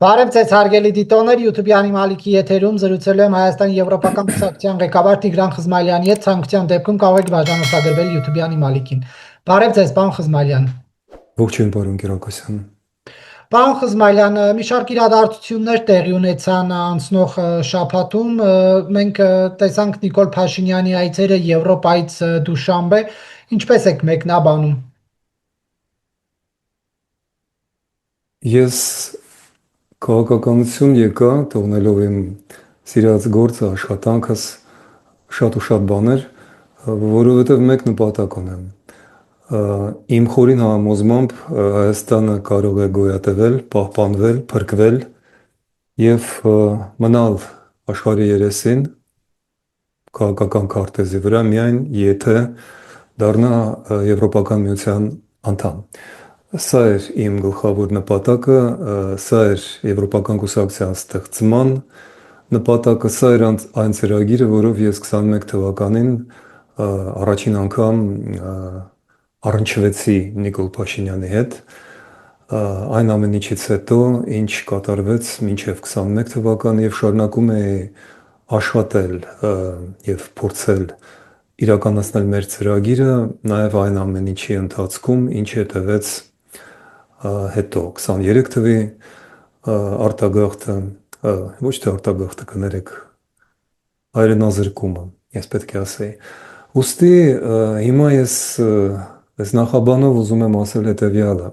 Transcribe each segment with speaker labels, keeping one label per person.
Speaker 1: Բարև ձեզ հարգելի դիտողներ, YouTube-յանի Մալիքի եթերում զրուցելու եմ Հայաստանի Եվրոպական կուսակցության ղեկավար Տիգրան Խզմալյանի հետ, ցանկության դեպքում կարող եք բաժանորդագրվել YouTube-յանի Մալիքին։ Բարև ձեզ, պարոն Խզմալյան։
Speaker 2: Ողջույն, պարոն Կիրակոսյան։
Speaker 1: Պարոն Խզմալյան, մի շարք իրադարձություններ տեղի ունեցան անցնող շաբաթում։ Մենք տեսանք Նիկոլ Փաշինյանի այցերը Եվրոպայից Դուշանբե։ Ինչպես եք մեկնաբանում։
Speaker 2: Ես քաղաքականություն եկա, թողնելով իմ սիրած գործը, աշխատանքս, շատ ու շատ բաներ, որովհետև մեկ նպատակ ունեմ։ Իմ խորին համոզմամբ Հայաստանը կարող է գոյատևել, պահպանվել, փրկվել եւ մնալ աշխարհի երեսին քաղաքական քարտեզի վրա միայն եթե դառնա Եվրոպական միության անդամ։ Սա էր իմ գլխավոր նպատակը, սա էր Եվրոպական կուսակցության ստեղծման նպատակը, սա էր այն ծրագիրը, որով ես 21 թվականին առաջին անգամ առնչվեցի Նիկոլ Փաշինյանի հետ։ Այն ամեն ինչից հետո, ինչ կատարվեց մինչև 21 թվական եւ շարունակում է աշխատել եւ փորձել իրականացնել մեր ծրագիրը, նաեւ այն ամեն ինչի ընթացքում, ինչ հետևեց հետո 23 թվի արտագաղթը, ոչ թե արտագաղթը, կներեք, հայրենազրկումը, ես պետք է ասեի։ Ուստի հիմա ես նախաբանով ուզում եմ ասել հետևյալը։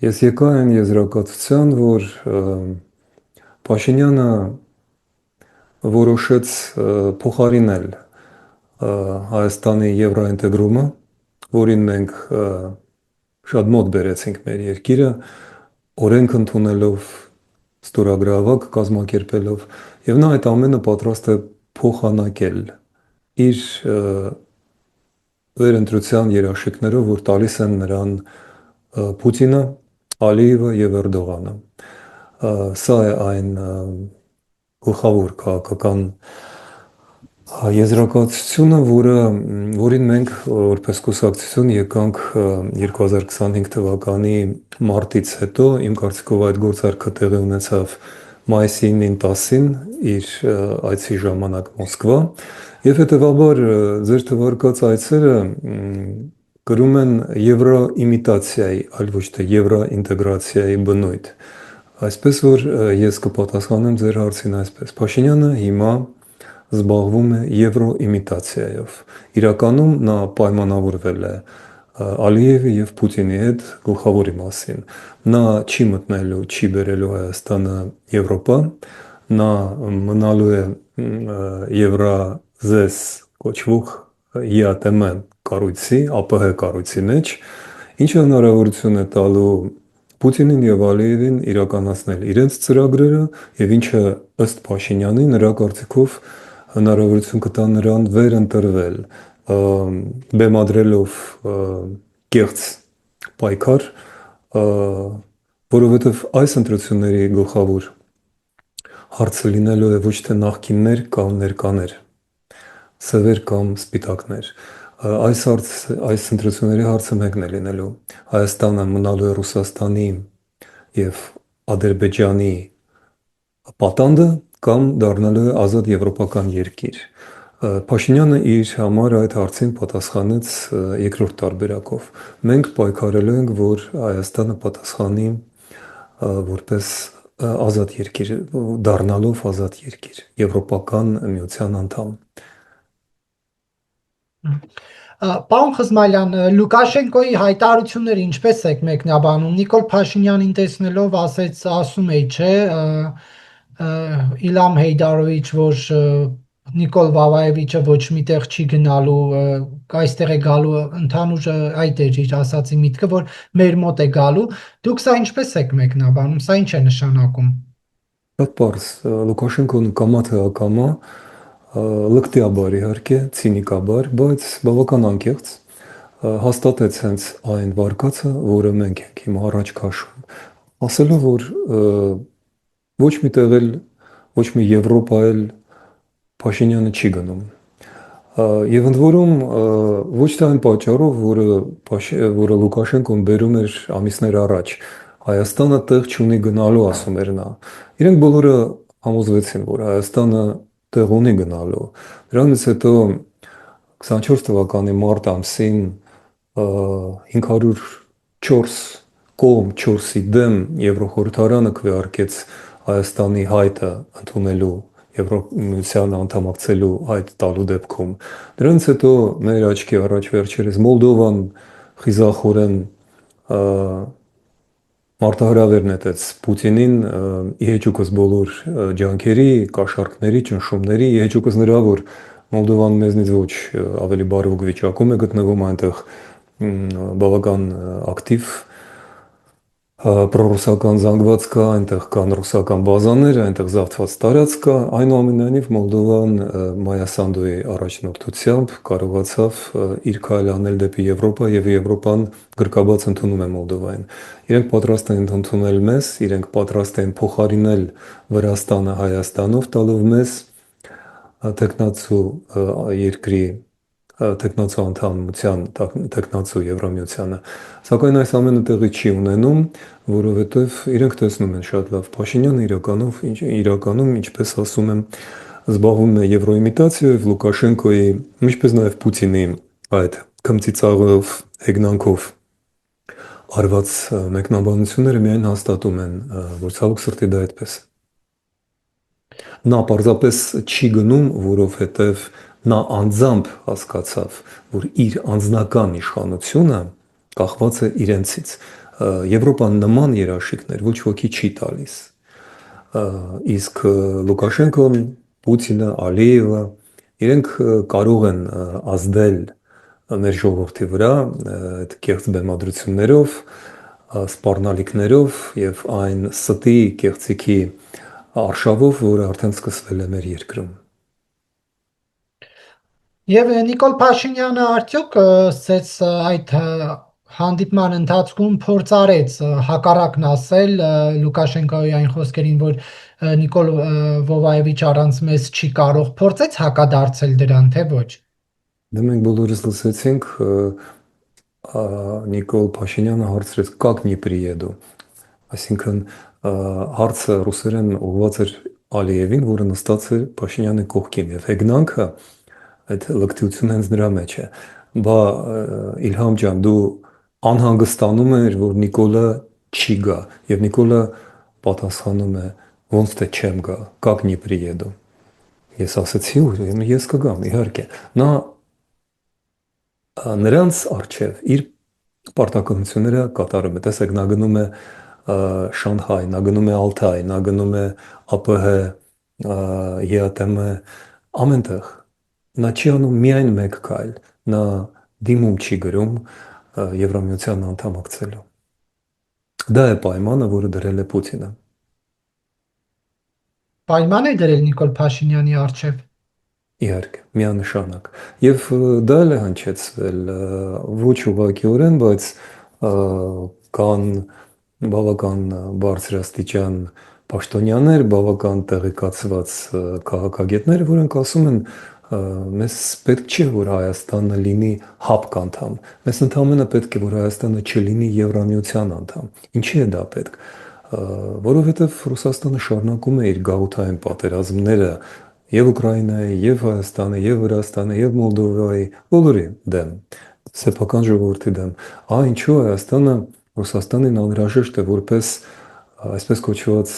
Speaker 2: Ես եկա այն եզրակացության, որ Փաշինյանը որոշեց փոխարինել Հայաստանի եվրոինտեգրումը, որին մենք շատ մոտ բերեցինք մեր երկիրը, օրենք ընդունելով, ստորագրավակ կազմակերպելով, եւ նա այդ ամենը պատրաստ է փոխանակել իր վերընտրության երաշխիքներով, որ տալիս են նրան Պուտինը, Ալիևը եւ Էրդողանը։ Սա է այն գլխավոր քաղաքական եզրակացությունը, որին մենք որպես կուսակցություն եկանք 2025 թվականի մարտից հետո, իմ կարծիքով այդ գործարքը տեղի ունեցավ մայիսի 9-10-ին իր այցի ժամանակ Մոսկվա, եւ հետեւաբար ձեր թվարկած այցերը կրում են եվրոիմիտացիայի, այլ ոչ թե եվրոինտեգրացիայի բնույթ։ Այսպես որ ես կպատասխանեմ ձեր հարցին այսպես. Փաշինյանը հիմա զբաղվում է եվրոիմիտացիայով։ Իրականում նա պայմանավորվել է Ալիևի եւ Պուտինի հետ գլխավորի մասին։ Նա չի մտնելու, չի բերելու Հայաստանը Եվրոպա, նա մնալու է Եվրազես կոչվող ԵԱՏՄ կառույցի, ԱՊՀ կառույցի մեջ, ինչը հնարավորություն է տալու Պուտինին եւ Ալիևին իրականացնել իրենց ծրագրերը եւ ինչը ըստ Փաշինյանի նրա կարծիքով հնարավորություն կտա նրան վերընտրվել, բեմադրելով կեղծ պայքար, որովհետև այս ընտրությունների գլխավոր հարցը լինելու է ոչ թե նախկիններ կամ ներկաներ, սևեր կամ սպիտակներ։ Այս ընտրությունների հարցը մեկն է լինելու։ Հայաստանը մնալու է Ռուսաստանի եւ Ադրբեջանի պատանդը կամ դառնալու է ազատ եվրոպական երկիր։ Փաշինյանը իր համար այդ հարցին պատասխանեց երկրորդ տարբերակով։ Մենք պայքարելու ենք, որ Հայաստանը պատասխանի որպես ազատ երկիր, դառնալով ազատ երկիր, Եվրոպական միության անդամ։
Speaker 1: Պարոն Խզմալյան, Լուկաշենկոյի հայտարարությունները ինչպես եք մեկնաբանում։ Նիկոլ Փաշինյանին տեսնելով ասում էի, չէ, Իլհամ Հեյդարովիչ, որ Նիկոլ Վավայևիչը ոչ միտեղ չի գնալու, այստեղ է գալու, ընդհանուր այդ էր իր ասացի միտքը, որ մեր մոտ է գալու։ Դուք սա ինչպես եք մեկնաբանում, սա ինչ է նշանակում։
Speaker 2: Շատ պարզ, Լուկաշենկոն կամա թե ակամա, լկտիաբար իհարկե, ցինիկաբար, բայց բավական անկեղծ հաստատեց հենց այն վարկածը, որը մենք ենք հիմա առաջ քաշում, ասելով, որ ոչ մի տեղ էլ, ոչ մի Եվրոպա էլ Փաշինյանը չի գնում։ Եվ ընդ որում ոչ թե այն պատճառով, որը Լուկաշենկոն բերում էր ամիսներ առաջ, Հայաստանը տեղ չունի գնալու, ասում էր նա։ Իրենք բոլորը համոզվեցին, որ Հայաստանը տեղ ունի գնալու։ Դրանից հետո 24 թվականի մարտ ամսին 504 կողմ 4-ի դեմ Եվրոխորհրդարանը քվեարկեց Հայաստանի հայտը ընդունելու Եվրոմիության անդամակցելու հայտ տալու դեպքում։ Դրանից հետո մեր աչքի առաջ վերջերս Մոլդովան խիզախորեն մարտահրավեր նետեց Պուտինին ի հեճուկս բոլոր ջանքերի, կաշառքների, ճնշումների, ի հեճուկս նրա, որ Մոլդովան մեզնից ոչ ավելի բարվոք վիճակում է գտնվում, այնտեղ բավական ակտիվ պրոռուսական զանգված կա, այնտեղ կան ռուսական բազաներ, այնտեղ զավթված տարածք կա, այնուամենայնիվ Մոլդովան Մայա Սանդոյի առաջնորդությամբ կարողացավ իր քայլը անել դեպի Եվրոպա եւ Եվրոպան գրկաբաց ընդունում է Մոլդովային։ Իրենք պատրաստ են ընդունել մեզ, իրենք պատրաստ են փոխարինել Վրաստանը Հայաստանով, տալով մեզ տեխնացու երկրի տեխնացու անդամության, տեխնացու Եվրամիությանը, սակայն այս ամենը տեղի չի ունենում, որովհետև իրենք տեսնում են շատ լավ Փաշինյանը իրականում, ինչպես ասում եմ, զբաղվում է եվրոիմիտացիայով, Լուկաշենկոյի, ինչպես նաև Պուտինի այդ քմծիծաղով, հեգնանքով արված մեկնաբանությունները միայն հաստատում են, որ ցավոք սրտի դա այդպես է։ Նա պարզապես չի գնում, որովհետև նա անձամբ հասկացավ, որ իր անձնական իշխանությունը կախված է իրենցից։ Եվրոպան նման երաշխիքներ ոչ ոքի չի տալիս։ Իսկ Լուկաշենկոն, Պուտինը, Ալիևը իրենք կարող են ազդել մեր ժողովրդի վրա այդ կեղծ բեմադրություններով, սպառնալիքներով եւ այն ստի կեղծիքի արշավով, որը արդեն սկսվել է մեր երկրում։
Speaker 1: Եվ Նիկոլ Փաշինյանը արդյոք սենց այդ հանդիպման ընթացքում փորձարեց հակառակն ասել Լուկաշենկոյի այն խոսքերին, որ Նիկոլ Վովայևիչ առանց մեզ չի կարող, փորձեց հակադարձել դրան, թե ոչ։
Speaker 2: Դե մենք բոլորս լսեցինք Նիկոլ Փաշինյանը հարցրեց «Как не приеду»։ Այսինքն հարցը ռուսերեն ուղղված էր Ալիևին, որը նստած էր Փաշինյանի կողքին եւ հեգնանքը այդ լկտիությունը հենց նրա մեջ է։ Բա Իլհամ ջան, դու անհանգստանում ես, որ Նիկոլը չի գա եւ Նիկոլը պատասխանում է ոնց թե չեմ գա, как не приеду։ Ես ասացի, ես կգամ, իհարկե։ Նա նրանց արչև իր պարտականությունները կատարում է։ Տեսեք, նա գնում է Շանհայ, նա գնում է Ալթայ, նա գնում է ԱՊՀ, ԵԱՏՄ, ամենտեղ։ Նա չի անում միայն մեկ քայլ, նա դիմում չի գրում Եվրամիության անդամակցելու։ Դա է պայմանը, որը դրել է Պուտինը։
Speaker 1: Պայման է դրել Նիկոլ Փաշինյանի առջև։
Speaker 2: Իհարկե, միանշանակ։ Եվ դա էլ է հնչեցվել ոչ ուղղակիորեն, բայց կան բավական բարձրաստիճան պաշտոնյաներ, բավական տեղեկացված քաղաքագետներ, որոնք ասում են, մեզ պետք չէ, որ Հայաստանը լինի ՀԱՊԿ անդամ։ Մեզ ընդհանրապես պետք է, որ Հայաստանը չլինի Եվրամիության անդամ։ Ինչի է դա պետք։ Որովհետև Ռուսաստանը շարունակում է իր գաղութային պատերազմները եւ Ուկրաինայի, եւ Հայաստանի, եւ Վրաստանի, եւ Մոլդովայի բոլորի դեմ, սեփական ժողովրդի դեմ։ Ինչու Հայաստանը Ռուսաստանին անհրաժեշտ է որպես այսպես կոչված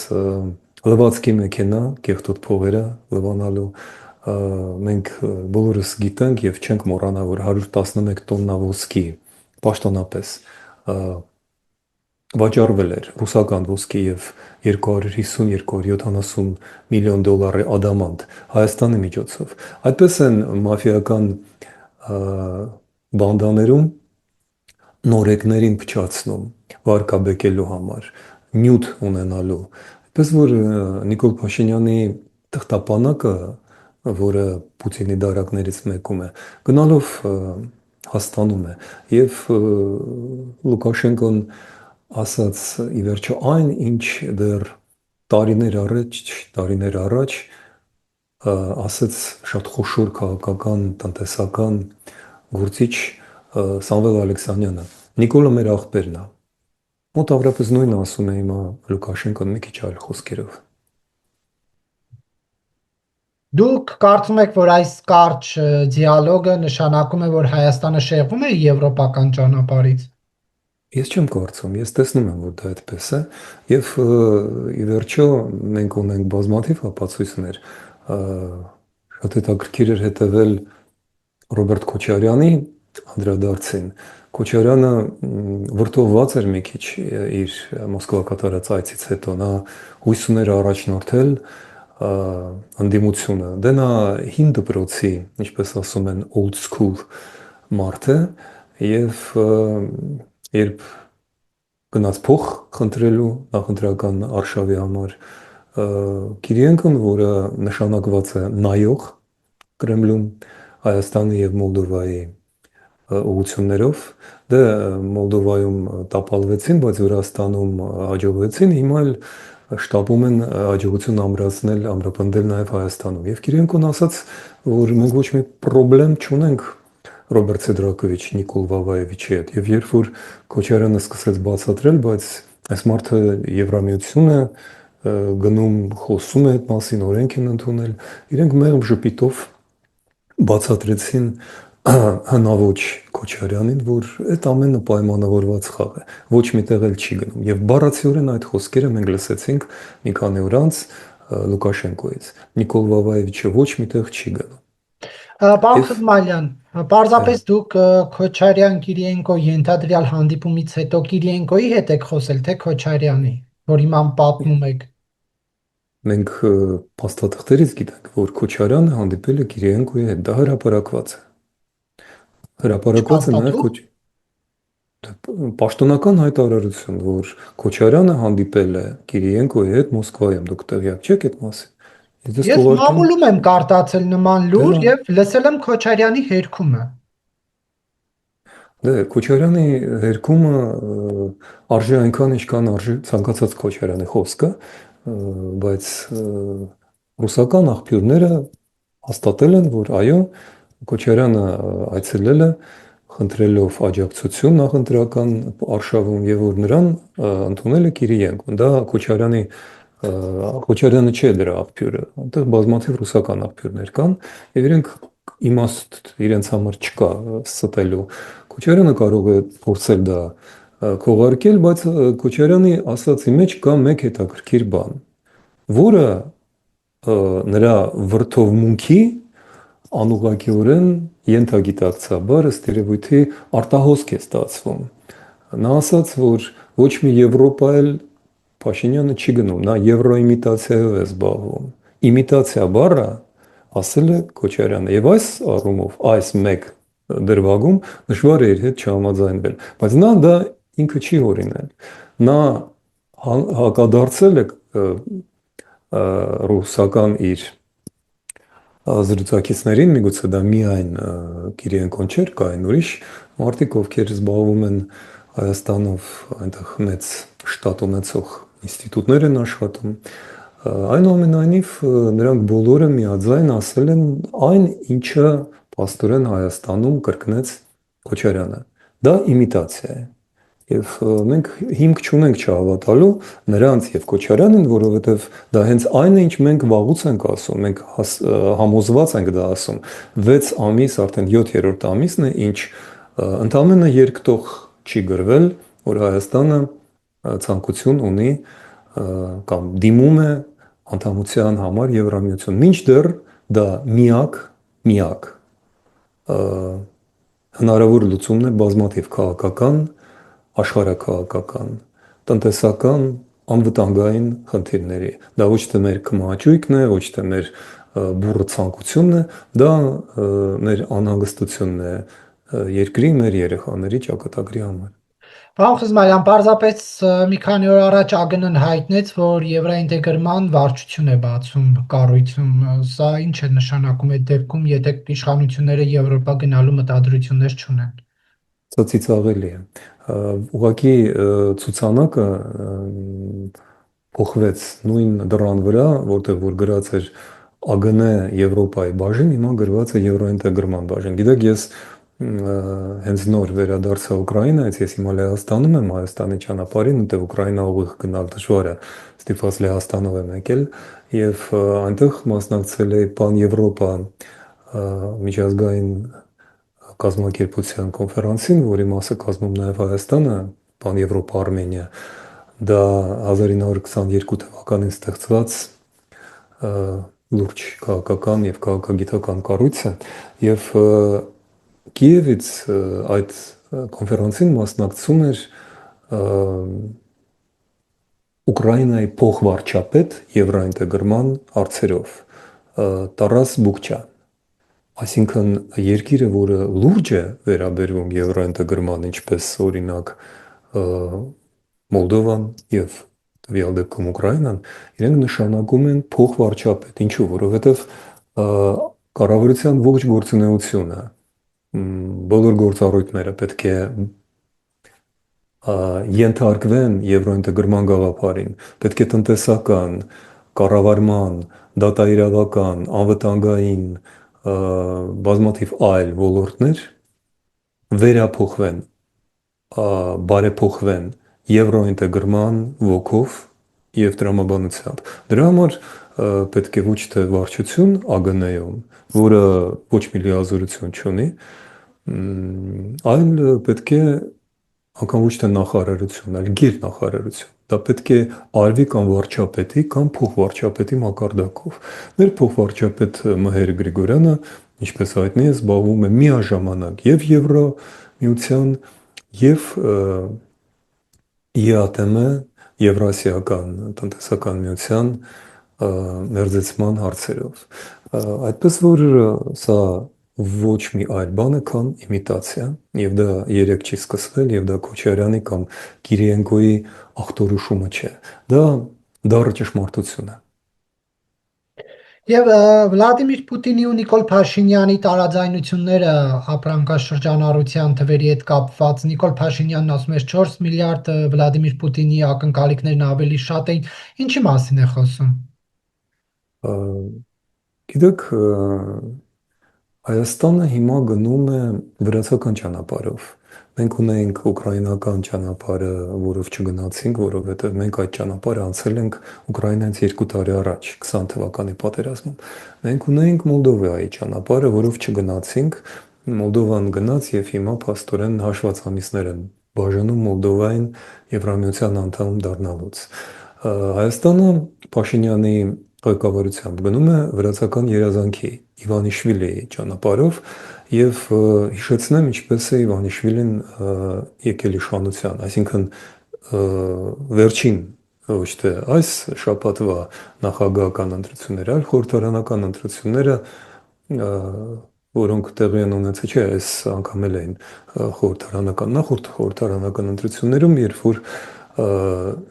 Speaker 2: լվացքի մեքենա, կեղտոտ փողերը լվանալու։ Մենք բոլորս գիտենք եւ չենք մոռանա, որ 111 տոննա ոսկի պաշտոնապես վաճառվել էր ռուսական ոսկի եւ 250-270 միլիոն դոլարի ադամանտ Հայաստանի միջոցով։ Այդպես են մաֆիական բանդաներում նորեկներին փչացնում վարկաբեկելու համար, նյութ ունենալու։ Այդպես որ Նիկոլ Փաշինյանի թղթապանակը, որը Պուտինի դարակներից մեկում է, գնալով հաստանում է եւ Լուկաշենկոն ասաց ի վերջո այն, ինչ դեռ տարիներ առաջ ասաց շատ խոշոր քաղաքական, տնտեսական գործիչ Սամվել Ալեքսանյանը։ Նիկոլը մեր աղբերն է։ Մոտավորապես նույնը ասում է հիմա Լուկաշենկոն մի քիչ այլ խոսքերով։
Speaker 1: Դուք կարծում եք, որ այս կարճ դիալոգը նշանակում է, որ Հայաստանը շեղվում է եվրոպական ճանապարհից։
Speaker 2: Ես չեմ կարծում, ես տեսնում եմ, որ դա այդպես է, եւ ի վերջո մենք ունենք բազմաթիվ ապացույցներ, շատ հետաքրքիր էր հետևել Ռոբերտ Քոչարյանի անդրադարձին։ Քոչարյանը վրդովված էր մի քիչ իր Մոսկվա կատարած այցից հետո, նա հույս ուներ առաջնորդել անդիմությունը։ Դե նա հին դպրոցի, ինչպես ասում են, old school մարդ է, եւ երբ գնաց փող խնդրելու նախընտրական արշավի համար, Կիրիենկոն, որը նշանակված է նայող Կրեմլում Հայաստանի եւ Մոլդովայի ուղություններով, դե Մոլդովայում տապալվեցին, բայց Վրաստանում հաջողվեցին, հիմա էլ շտապում են հաջողություն ամրացնել, ամրապնդել նաև Հայաստանում։ Եվ Կիրենկոն ասաց, որ մենք ոչ մի խնդրեմ չունենք Ռոբերտ Սեդրակովիչ Նիկոլ Վավաևիչի հետ։ Եվ երբ որ Քոչարյանը սկսեց բացատրել, բայց այս մարդը Եվրամիություն է գնում, խոսում է այդ մասին, օրենք են ընդունել, իրենք մեղմ ժպիտով բացատրեցին հնաոճ Քոչարյանին, որ այդ ամենը պայմանավորված խաղ է, ոչ միտեղ էլ չի գնում։ Եվ բառացիորեն այդ խոսքերը մենք լսեցինք մի քանի օր անց Լուկաշենկոից։ Նիկոլ Վավաևիչը ոչ միտեղ չի գնում։
Speaker 1: Պարոն Խզմալյան, պարզապես դուք Քոչարյան Կիրիենկո ենթադրյալ հանդիպումից հետո Կիրիենկոյի հետ եք խոսել, թե Քոչարյանի, որ հիմա պատմում եք։
Speaker 2: Մենք փաստաթղթերից գիտենք, որ Քոչարյանը հանդիպել է Կիրիենկոյի հետ, դա հրապարակված է։ Հրապարակված է նաև պաշտոնական հայտարարություն, որ Քոչարյանը հանդիպել է Կիրիենկոյի հետ Մոսկվայում, դուք տեղյակ չեք այդ մասին։
Speaker 1: Ես մամուլում եմ կարտացել նման լուր եւ լսել եմ Քոչարյանի հերքումը։
Speaker 2: Դե Քոչարյանի հերքումը արժի այնքան, ինչքան արժի ցանկացած Քոչարյանի խոսքը, բայց ռուսական աղբյուրները հաստատել են, որ այո, Քոչարյանը այցելել է խնդրելով աջակցություն նախընտրական արշավում եւ որ նրան ընդունել է Կիրիենկոն։ Դա Քոչարյանը չէ դրա աղբյուրը, այնտեղ բազմաթիվ ռուսական աղբյուրներ կան եւ իրենք իմաստ իրենց համար չկա ստելու։ Քոչարյանը կարող է փորձել դա քողարկել, բայց Քոչարյանի ասացի մեջ կա մեկ հետաքրքիր բան, որը նրա վրթովմունքի անուղղակիորեն ենթագիտակցաբար ըստ երևույթի արտահոսք է ստացվում։ Նա ասաց, որ ոչ մի Եվրոպա էլ Փաշինյանը չի գնում, նա եվրոիմիտացիայով է զբաղվում։ Իմիտացիա բառը ասել է Քոչարյանը եւ այս առումով այս մեկ դրվագում դժվար է իր հետ չհամաձայնվել, բայց նա դա ինքը չի օրինել։ Նա հակադարձել է ռուսական իր զրուցակիցներին, միգուցե դա միայն Կիրիենկոն չէր, կային ուրիշ մարդիկ, ովքեր զբաղվում են Հայաստանով, այնտեղ մեծ շտատ ունեցող ինստիտուտներ են աշխատում։ Այնուամենայնիվ նրանք բոլորը միաձայն ասել են այն, ինչը փաստորեն Հայաստանում կրկնեց Քոչարյանը։ Դա իմիտացիա է։ Եվ մենք հիմք չունենք չհավատալու նրանց եւ Քոչարյանին, որովհետեւ դա հենց այն է, ինչ մենք վաղուց ենք ասում, մենք համոզված ենք դա ասում։ 6 ամիս, արդեն 7-րդ ամիսն է, ինչ ընդամենը երկտող չի գրվել, որ Հայաստանը ցանկություն ունի կամ դիմում է անդամության համար Եվրամիություն։ Մինչդեռ դա միակ հնարավոր լուծումն է բազմաթիվ քաղաքական, աշխարհաքաղաքական, տնտեսական, անվտանգային խնդիրների։ Դա ոչ թե մեր կմահաճույքն է, ոչ թե մեր բուռը ցանկությունն է, դա մեր անհանգստությունն է երկրի, մեր երեխաների ճակատագրի համար։
Speaker 1: Պարոն Խզմալյան, պարզապես մի քանի օր առաջ ԱԳՆ-ն հայտնեց, որ եվրոինտեգրման վարչություն է բացում կառույցում։ Սա ինչ է նշանակում այդ դեպքում, եթե իշխանությունները Եվրոպա գնալու մտադրություններ չունեն։
Speaker 2: Սա ծիծաղելի է։ Ուղղակի ցուցանակը փոխվեց նույն դռան վրա, որտեղ որ գրած էր ԱԳՆ Եվրոպայի բաժին, հիմա գրված է եվրոինտեգրման բաժին։ Գիտեք, ես հենց նոր վերադարձա Ուկրաինայից, ես հիմա Լեհաստանում եմ, Հայաստանի ճանապարհին, որտեղ Ուկրաինա ուղիղ գնալ դժվար է, ստիպված Լեհաստանով եմ եկել եւ այնտեղ մասնակցել էի Pan-Եվրոպա միջազգային կազմակերպության կոնֆերանսին, որի մասը կազմում նաև Հայաստանը, Pan-Եվրոպա Արմենիա, դա 1922 թվականին ստեղծված լուրջ քաղաքական եւ քաղաքագիտական կառույց է եւ Կիևից այդ կոնֆերանսին մասնակցում էր Ուկրաինայի փոխվարչապետ եվրոինտեգրման հարցերով Տարաս Բուկչյան, այսինքն երկիրը, որը լուրջ է վերաբերվում եվրոինտեգրման, ինչպես օրինակ Մոլդովան եւ տվյալ դեպքում Ուկրաինան, իրենք նշանակում են փոխվարչապետ, ինչու, որովհետեւ կառավարության ողջ գործունեությունը բոլոր գործառույթները պետք է ենթարկվեն եվրոինտեգրման գաղափարին, պետք է տնտեսական, կառավարման, դատաիրավական, անվտանգային, բազմաթիվ այլ ոլորտներ վերափոխվեն, բարեփոխվեն եվրոինտեգրման ոգով եւ տրամաբանությամբ։ Դրա համար պետք է ոչ թե վարչություն ԱԳՆ-ում, որը ոչ մի լիազորություն չունի, այլ պետք է անգամ ոչ թե նախարարություն, այլ գերնախարարություն։ Դա պետք է արվի կամ վարչապետի կամ փոխվարչապետի մակարդակով։ Մեր փոխվարչապետ Մհեր Գրիգորյանը, ինչպես հայտնի է, զբաղվում է միաժամանակ եւ Եվրամիության եւ ԵԱՏՄ Եվրասիական տնտեսական միության մերձեցման հարցերով։ Այդպես որ սա ոչ մի այլ բան է, քան իմիտացիա, եւ դա երեք չի սկսվել, եւ դա Քոչարյանի կամ Կիրիենկոյի ախտորոշումը չէ։ Դա դառը ճշմարտություն է։
Speaker 1: Եվ Վլադիմիր Պուտինի ու Նիկոլ Փաշինյանի տարաձայնությունները ապրանքաշրջանառության թվերի հետ կապված, Նիկոլ Փաշինյանն ասում է 4 միլիարդ, Վլադիմիր Պուտինի ակնկալիքներն ավելի շատ էին, ինչի մասին է խոսում։
Speaker 2: Գիտեք, Հայաստանը հիմա գնում է վրացական ճանապարհով։ Մենք ունենք ուկրաինական ճանապարհը, որով չգնացինք, որովհետև մենք այդ ճանապարհը անցել ենք Ուկրաինայից 2 տարի առաջ, 20 թվականի պատերազմում։ Մենք ունենք Մոլդովայի ճանապարհը, որով չգնացինք, Մոլդովան գնաց եւ հիմա փաստորեն հաշված ամիսներ են բաժանում Մոլդովային Եվրամիության անդամ դառնալուց։ Հայաստանը Փաշինյանի ղեկավարությամբ գնում է վրացական երազանքի Իվանիշվիլիի ճանապարհով եւ հիշեցնեմ ինչպես է Իվանիշվիլին եկել իշխանության, այսինքն վերջին ոչ թե այս շաբաթվա նախագահական ընտրությունները, այլ խորհրդարանական ընտրությունները, որոնք տեղի են ունեցել, չէ, այս անգամ էլ էին խորհրդարանական, նախորդ խորհրդարանական ընտրություններում, երբ որ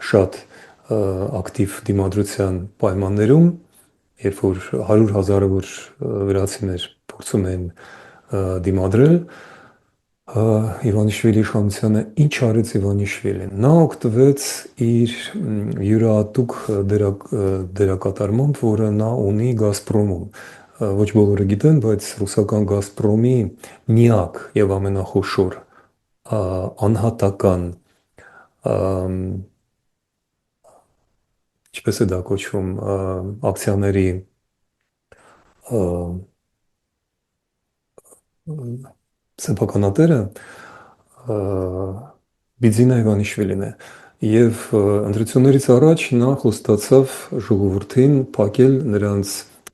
Speaker 2: շատ ակտիվ դիմադրության պայմաններում, երբ որ 100,000-ավոր վրացիներ փորձում են դիմադրել Իվանիշվիլի իշխանությանը, ինչ արեց Իվանիշվիլին։ Նա օգտվեց իր յուրահատուկ դերակատարմամբ, որը նա ունի Գազպրոմում։ Ոչ բոլորը գիտեն, բայց ռուսական Գազպրոմի միակ եւ ամենախոշոր անհատական ինչպես է դա կոչվում, ակցիաների սեփականատերը Բիձինա Իվանիշվիլին է եւ ընտրություններից առաջ նա խոստացավ ժողովրդին փակել նրանց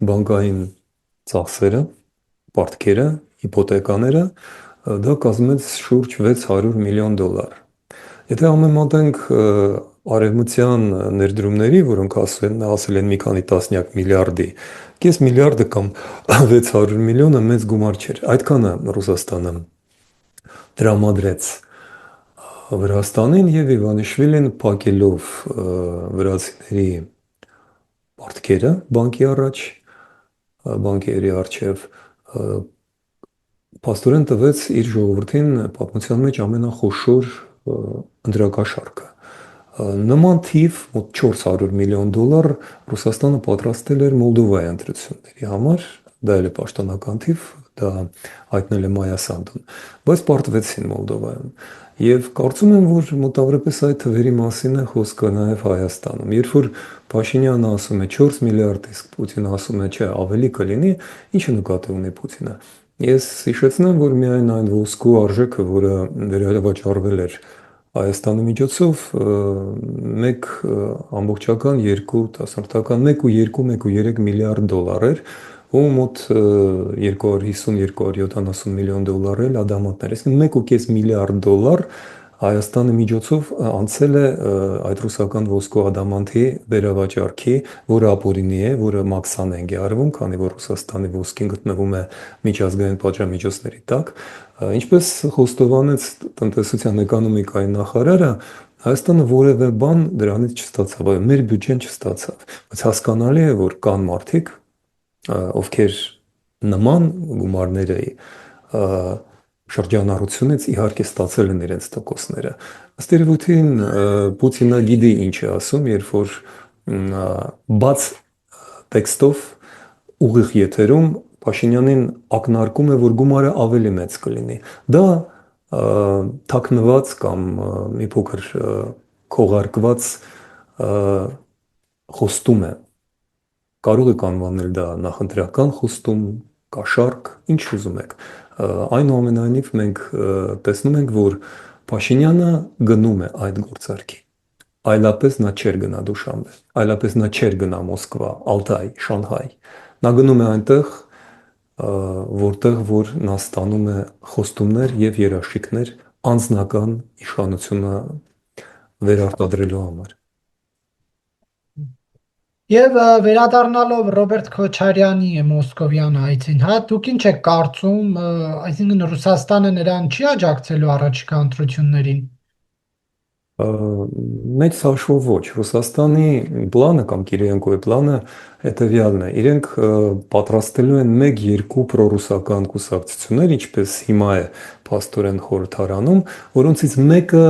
Speaker 2: բանկային ծախսերը, պարտքերը, հիպոթեկաները, դա կազմեց շուրջ $600 միլիոն։ Եթե համեմատենք արևմտյան ներդրումների, որոնք ասել են մի քանի տասնյակ միլիարդի, կես միլիարդը կամ 600 միլիոնը մեծ գումար չէր։ Այդքանը Ռուսաստանը տրամադրեց Վրաստանին եւ Իվանիշվիլին փակելով վրացիների պարտքերը բանկի առաջ, բանկերի առջև փաստորեն տվեց իր ժողովրդին պատմության մեջ ամենախոշոր ընտրակաշառքը։ Նման թիվ մոտ $400 միլիոն Ռուսաստանը պատրաստել էր Մոլդովայի ընտրությունների համար, դա էլ է պաշտոնական թիվ, դա հայտնել է Մայա Սանդուն, բայց պարտվեցին Մոլդովայում։ Եվ կարծում եմ, որ մոտավորապես այդ թվերի մասին է խոսքը նաև Հայաստանում։ Երբ որ Փաշինյանը ասում է 4 միլիարդ, իսկ Պուտինը ասում է, չէ, ավելի կլինի, ինչը նկատի ունի Պուտինը։ Ես հիշեցնեմ, որ միայն այն ոսկու արժեքը, որը վերահրավաճառվել էր Հայաստանի միջոցով, 1,2 միլիարդ դոլար էր, ու մոտ 250-270 միլիոն դոլար էլ ադամատներ։ Այսինքն 1,5 միլիարդ դոլար Հայաստանի միջոցով անցել է այդ ռուսական ոսկու ադամանդի վերավաճառքի, որը ապօրինի է, որը մաքսանենգ է արվում, քանի որ Ռուսաստանի ոսկին գտնվում է միջազգային պատժամիջոցների տակ։ Ինչպես խոստովանեց տնտեսության էկոնոմիկայի նախարարը, Հայաստանը որևէ բան դրանից չստացավ, մեր բյուջեն չստացավ, բայց հասկանալի է, որ կան մարդիկ, ովքեր նման գումարները շրջանառությունից իհարկե ստացել են իրենց տոկոսները։ Ըստ երևույթին Պուտինը գիտի ինչ է ասում, երբ որ բաց տեքստով ուղիղ եթերում Փաշինյանին ակնարկում է, որ գումարը ավելի մեծ կլինի։ Դա թաքնված կամ մի փոքր քողարկված խոստում է։ Կարող եք անվանել դա նախընտրական խոստում, կաշառք, ինչ ուզում եք։ Այնուամենայնիվ մենք տեսնում ենք, որ Փաշինյանը գնում է այդ գործարքի։ Այլապես նա չէր գնա Դուշանբե, այլապես նա չէր գնա Մոսկվա, Ալտայ, Շանհայ։ Նա գնում է այնտեղ, որտեղ որ նա ստանում է խոստումներ եւ երաշխիքներ անձնական իշխանությունը վերարտադրելու համար։
Speaker 1: Եվ վերադառնալով Ռոբերտ Քոչարյանի Մոսկովյան այցին, հա, դուք ինչ եք կարծում, այսինքն Ռուսաստանը նրան չի աջակցելու առաջիկա ընտրություններին։
Speaker 2: Մեծ հաշվով ոչ։ Ռուսաստանի պլանը կամ Կիրիենկոյի պլանը հետևյալն է։ Իրենք պատրաստելու են 1-2 պրոռուսական կուսակցություններ, ինչպես հիմա է փաստորեն խորհրդարանում, որոնցից մեկը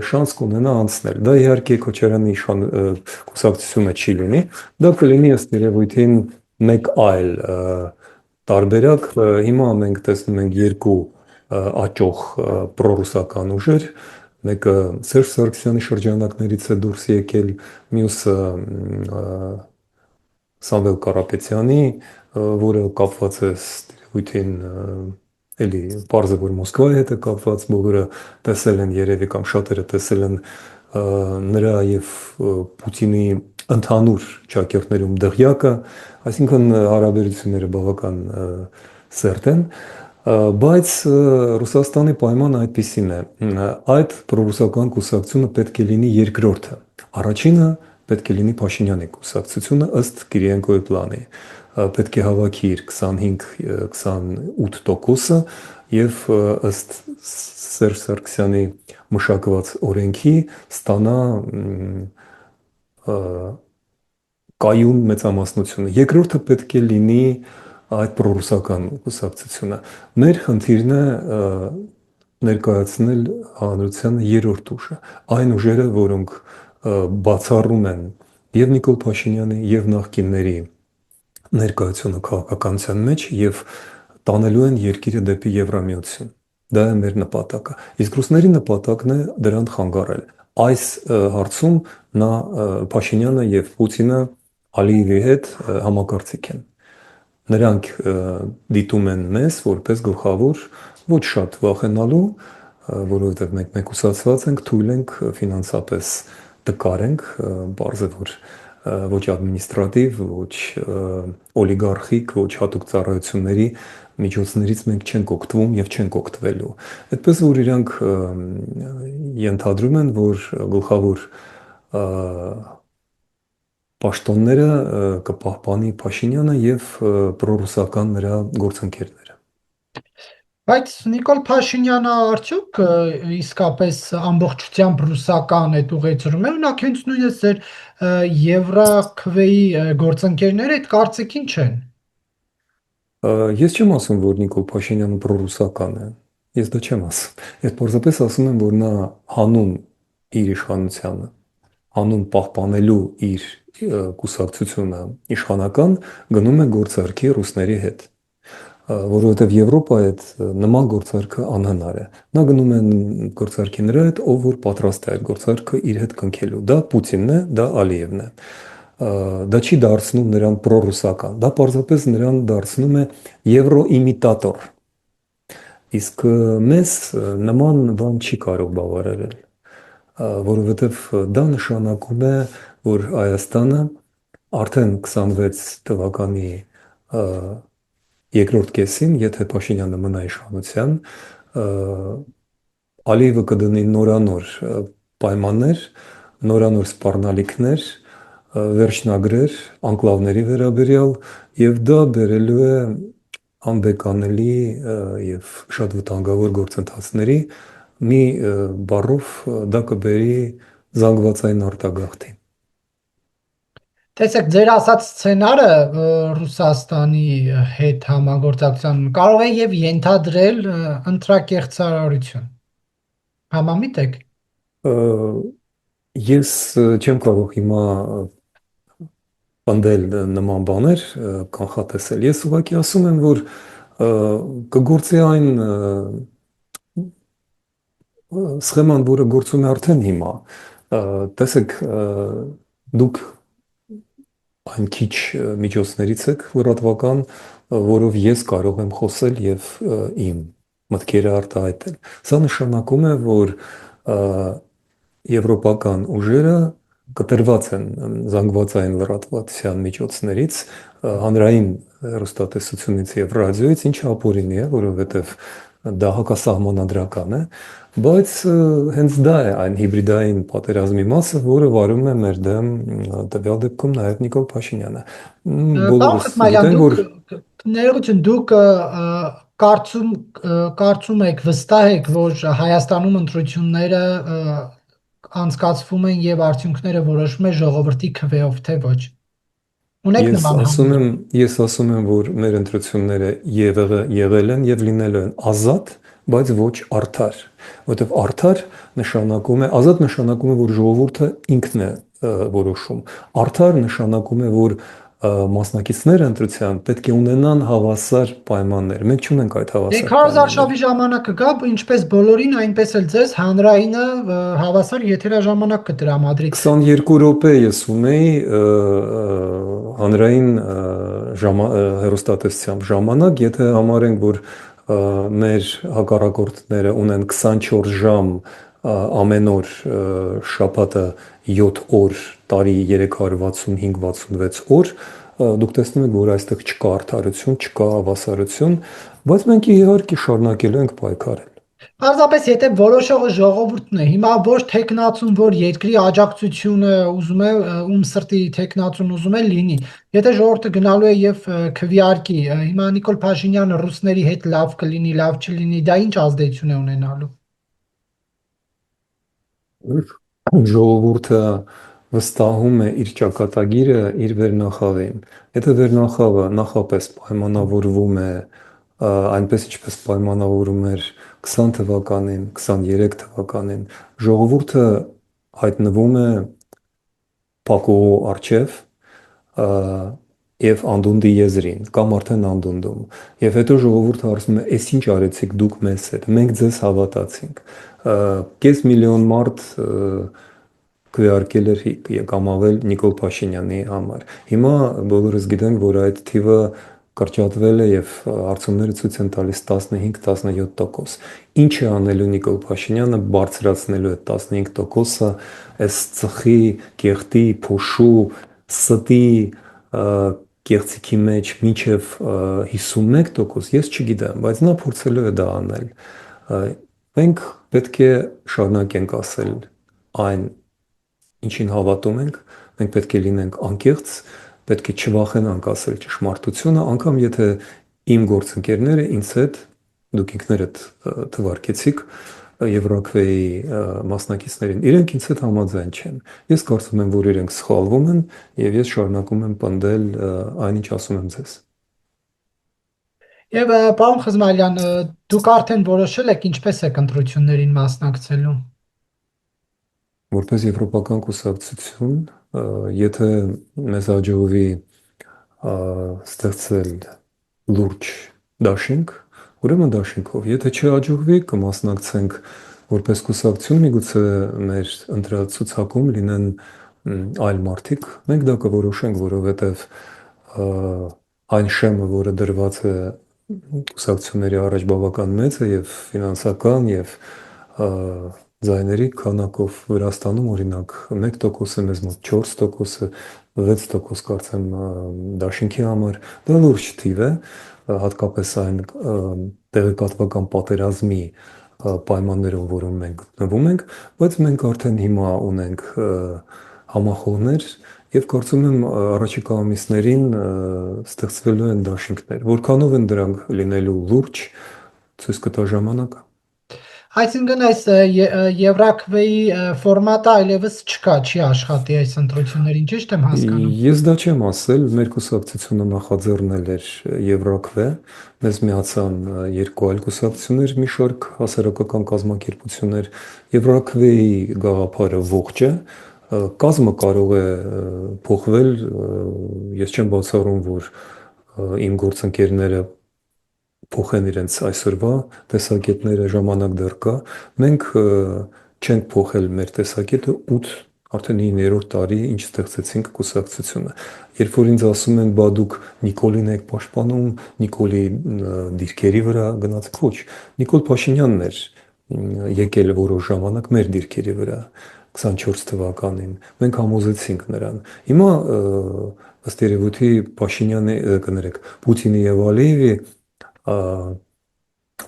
Speaker 2: շանս կունենա անցնել։ Դա իհարկե Քոչարյանի կուսակցությունը չի լինի, դա կլինի ըստ երևույթին մեկ այլ տարբերակ։ Հիմա մենք տեսնում ենք երկու աճող պրոռուսական ուժեր, մեկը Սերժ Սարգսյանի շրջանակներից է դուրս եկել, մյուսը Սամվել Կարապետյանի, որը կապված է ստիրույթին էլի պարզ է, որ Մոսկվայի հետ է կապված, բոլորը տեսել են երևի կամ շատերը տեսել են նրա եւ Պուտինի ընդհանուր ճակերտներում դղյակը, այսինքն հարաբերությունները բավական սերտ են, բայց Ռուսաստանի պայմանը այդպիսին է, այդ պրոռուսական կուսակցությունը պետք է լինի երկրորդը, առաջինը պետք է լինի Փաշինյանի կուսակցությունը ըստ Կիրիենկոյի պլանի, պետք է հավաքի իր 25-28%-ը եւ ըստ Սերժ Սարգսյանի մշակված օրենքի ստանա կայուն մեծամասնությունը։ Երկրորդը պետք է լինի այդ պրոռուսական կուսակցությունը։ Մեր խնդիրն է ներկայացնել հանրությանը երրորդ ուժը, այն ուժերը, որոնք բացառում են եւ Նիկոլ Փաշինյանի եւ նախկինների ներկայությունը քաղաքականության մեջ եւ տանելու են երկիրը դեպի Եվրամիություն։ Դա է մեր նպատակը։ Իսկ ռուսների նպատակն է դրան խանգարել։ Այս հարցում նա Փաշինյանը եւ Պուտինը Ալիևի հետ համակարծիք են։ Նրանք դիտում են մեզ որպես գլխավոր, ոչ շատ վախենալու, որովհետև մենք մեկուսացված ենք, թույլ ենք ֆինանսապես տկար ենք, բարձր որ ոչ ադմինիստրատիվ, ոչ օլիգարխիկ, ոչ հատուկ ծառայությունների միջոցներից մենք չենք օգտվում եւ չենք օգտվելու։ Այդպես որ իրանք ենթադրում են, որ գլխավոր պաշտոնները կպահպանի Փաշինյանը եւ պրոռուսական նրա գործընկերները։
Speaker 1: Բայց Նիկոլ Փաշինյանը արդյոք իսկապես ամբողջությամբ ռուսական այդ ուղեցրում է, օրինակ հենց նույնիսկ ձեր Եվրաքվեի գործընկերները այդ կարծիքին չեն։
Speaker 2: Ես չեմ ասում, որ Նիկոլ Փաշինյանը պրոռուսական է։ Ես դա չեմ ասում։ Ես պարզապես ասում եմ, որ նա հանուն իր իշխանությանը, հանուն պահպանելու իր կուսակցությունը իշխանական գնում է գործարքի ռուսների հետ։ որովհետև Եվրոպայի հետ նման գործարքը անհնար է։ Նա գնում է գործարքի նրա հետ, ով որ պատրաստ է այդ գործարքը իր հետ կնքելու։ Դա Պուտինն է, դա Ալիևն է։ Դա չի դարձնում նրան պրոռուսական, դա պարզապես նրան դարձնում է եվրոիմիտատոր։ Իսկ մեզ նման բան չի կարող բավարարել, որովհետև դա նշանակում է, որ Հայաստանը արդեն 26 թվականի երկրորդ կեսին, եթե Փաշինյանը մնա իշխանության, Ալիևը կդնի նորանոր պայմաններ, նորանոր սպառնալիքներ, վերջնագրեր անկլավների վերաբերյալ, եւ դա բերելու է անբեկանելի եւ շատ վտանգավոր գործընթացների, մի բառով դա կբերի զանգվածային արտագաղթի։
Speaker 1: Տեսեք, ձեր ասած սցենարը Ռուսաստանի հետ համագործակցության կարող է եւ ենթադրել ընտրակեղծարարություն։ Համամիտ եք։
Speaker 2: Ես չեմ կարող հիմա պնդել նման բաներ, կանխատեսել։ Ես ուղղակի ասում եմ, որ կգործի այն սխեման, որը գործում է արդեն հիմա։ Տեսեք, դուք այն քիչ միջոցներից եք լրատվական, որով ես կարող եմ խոսել եւ իմ մտքերը արտահայտել։ Սա նշանակում է, որ եվրոպական ուժերը կտրված են զանգվածային լրատվության միջոցներից, հանրային հեռուստատեսությունից եւ ռադիոյից, ինչը ապօրինի է, որովհետեւ դա հակասահմանադրական է, բայց հենց դա է այն հիբրիդային պատերազմի մասը, որը վարում է մեր դեմ տվյալ դեպքում նաեւ Նիկոլ Փաշինյանը։ Բոլորս գիտենք, որ
Speaker 1: ներողություն, դուք կարծում եք, վստահ եք, որ Հայաստանում ընտրությունները անցկացվում են եւ արդյունքները որոշվում է ժողովրդի քվեով, թե ոչ։ Ունեք նման համոզում։
Speaker 2: Ես ասում եմ, որ մեր ընտրությունները եղել են եւ լինելու են ազատ, բայց ոչ արդար, որովհետեւ արդար նշանակում է, ազատ նշանակում է, որ ժողովուրդը ինքն է որոշում։ Արդար նշանակում է, որ մասնակիցները ընտրության պետք է ունենան հավասար պայմաններ։ Մենք չունենք այդ հավասար պայմանները։
Speaker 1: Քարոզարշավի ժամանակը գա, ինչպես բոլորին, այնպես էլ ձեզ հանրայինը հավասար եթերաժամանակ կտրամադրի։
Speaker 2: 22 րոպե ես ունեի հանրային հեռուստատեսությամբ ժամանակ, եթե համարենք, որ մեր հակառակորդները ունեն 24 ժամ ամեն օր շաբաթը 7 օր, տարի 365-66 օր, դուք տեսնում եք, որ այստեղ չկա արդարություն, չկա հավասարություն, բայց մենք իհարկե շարունակելու ենք պայքարել։
Speaker 1: Պարզապես եթե որոշողը ժողովուրդն է, հիմա ոչ թեկնածուն, որ երկրի աջակցությունը ուզում է, ում սրտի թեկնածուն ուզում է լինի, եթե ժողովուրդը գնալու է եւ քվեարկի, հիմա Նիկոլ Փաշինյանը ռուսների հետ լավ կլինի, լավ չլինի, դա ինչ ազդեցություն է ունենալու։
Speaker 2: Ժողովուրդը վստահում է իր ճակատագիրը իր վերնախավին։ Եթե վերնախավը նախապես պայմանավորվում է այնպես ինչպես պայմանավորում էր 20 թվականին, 23 թվականին, ժողովուրդը հայտնվում է փակուղու առջև եւ անդունդի եզրին կամ արդեն անդունդում։ Եվ հետո ժողովուրդը ասում է, «Էս ինչ արեցիք դուք մեզ հետ, մենք ձեզ հավատացինք»։ Կես միլիոն մարդ քվեարկել էր կամ ավել Նիկոլ Փաշինյանի համար։ Հիմա բոլորս գիտենք, որ այդ թիվը կրճատվել է եւ արդյունքները ցույց են տալիս 15-17%։ Ինչ է անելու Նիկոլ Փաշինյանը, բարձրացնելու այդ 15%-ը այս ծխի, կեղտի, փոշու, ստի կեղծիքի մեջ մինչև 51%, ես չգիտեմ, բայց նա փորձելու է դա անել։ Մենք պետք է շարունակենք ասել այն, ինչին հավատում ենք, մենք պետք է լինենք անկեղծ, պետք է չվախենանք ասել ճշմարտությունը, անգամ եթե իմ գործընկերները ինձ հետ, դուք ինքներդ թվարկեցիք Եվրոքվեի մասնակիցներին, իրենք ինձ հետ համաձայն չեն։ Ես կարծում եմ, որ իրենք սխալվում են եւ ես շարունակում եմ պնդել այն, ինչ ասում եմ ձեզ։
Speaker 1: Եվ պարոն Խզմալյան, դուք արդեն որոշել եք ինչպես եք ընտրություններին մասնակցելու։
Speaker 2: Որպես եվրոպական կուսակցություն, եթե մեզ հաջողվի ստեղծել լուրջ դաշինք, ուրեմն դաշինքով։ Եթե չհաջողվի, կմասնակցենք որպես կուսակցություն, միգուցե մեր ընտրացուցակում լինեն այլ մարդիկ, մենք դա կորոշենք, որովհետև այն շեմը, որը դրված է կուսակցությունների առաջ բավական մեծ է եւ ֆինանսական եւ ձայների քանակով Վրաստանում օրինակ 1%-ը մեզ մոտ 4%-ը 6% կարծեմ դաշինքի համար դա լուրջ թիվ է հատկապես այն տեղեկատվական պատերազմի պայմաններում, որում մենք գտնվում ենք, բայց մենք արդեն հիմա ունենք համախոհներ եւ կարծում եմ առաջիկա ամիսներին ստեղծվելու են դաշինքներ, որքանով են դրանք լինելու լուրջ, ցույց կտա ժամանակը։
Speaker 1: Այսինքն այս Եվրաքվեի ֆորմատը այլևս չկա, չի աշխատի այս ընտրություններին, ճիշտ եմ հասկանում։
Speaker 2: Ես դա չեմ ասել, մեր կուսակցությունը նախաձեռնել էր Եվրաքվե, մեզ միացան երկու այլ կուսակցություններ, մի շարք հասարակական կազմակերպություններ, Եվրաքվեի գաղափարը ողջ է, կազմը կարող է փոխվել, ես չեմ բացառում, որ իմ գործընկերները փոխեն իրենց այսօրվա տեսակետները ժամանակ դեռ կա, մենք չենք փոխել մեր տեսակետը 8 արդեն 9-րդ տարի ինչ ստեղծեցինք կուսակցությունը։ Երբ որ ինձ ասում են, բա դուք Նիկոլին եք պաշտպանում, Նիկոլի դիրքերի վրա գնացեք, ոչ, Նիկոլ Փաշինյանն էր եկել որոշ ժամանակ մեր դիրքերի վրա 24 թվականին։ Մենք համոզեցինք նրան։ Հիմա ըստ երևույթի Փաշինյանի կներեք, Պուտինի եւ Ալիևի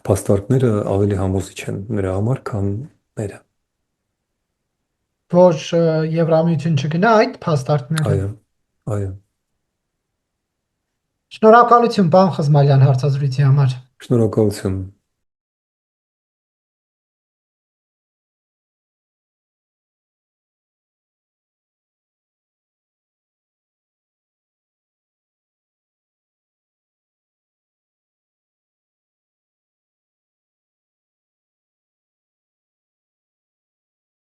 Speaker 2: փաստարկները ավելի համոզիչ են նրա համար, քան մերը։
Speaker 1: Որ Եվրամիություն չգնա այդ փաստարկները։
Speaker 2: Այո, այո։
Speaker 1: Շնորհակալություն, պարոն Խզմալյան, հարցազրույցի համար։
Speaker 2: Շնորհակալություն։